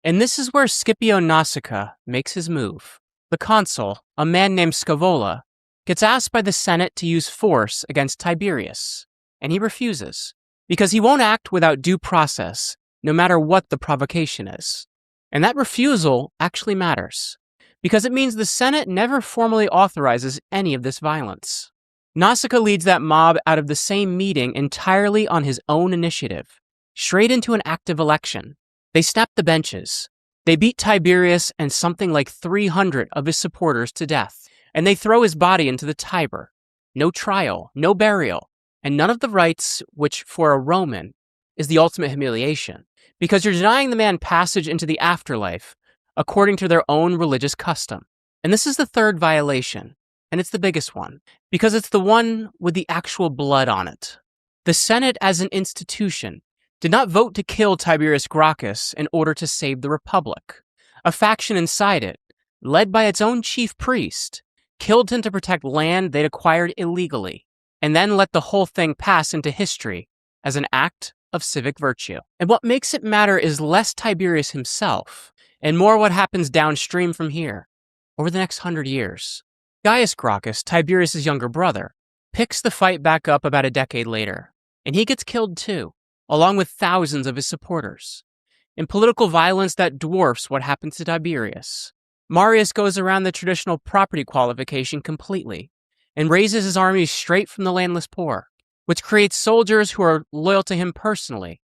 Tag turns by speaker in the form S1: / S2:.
S1: And this is where Scipio Nasica makes his move. The consul, a man named Scaevola, gets asked by the Senate to use force against Tiberius, and he refuses, because he won't act without due process, no matter what the provocation is. And that refusal actually matters, because it means the Senate never formally authorizes any of this violence. Nasica leads that mob out of the same meeting entirely on his own initiative, straight into an active election. They snap the benches. They beat Tiberius and something like 300 of his supporters to death, and they throw his body into the Tiber. No trial, no burial, and none of the rites, which for a Roman is the ultimate humiliation, because you're denying the man passage into the afterlife according to their own religious custom. And this is the third violation, and it's the biggest one, because it's the one with the actual blood on it. The Senate as an institution did not vote to kill Tiberius Gracchus in order to save the Republic. A faction inside it, led by its own chief priest, killed him to protect land they'd acquired illegally, and then let the whole thing pass into history as an act of civic virtue. And what makes it matter is less Tiberius himself, and more what happens downstream from here, over the next 100 years. Gaius Gracchus, Tiberius' younger brother, picks the fight back up about a decade later, and he gets killed too, along with thousands of his supporters, in political violence that dwarfs what happened to Tiberius. Marius goes around the traditional property qualification completely, and raises his armies straight from the landless poor, which creates soldiers who are loyal to him personally,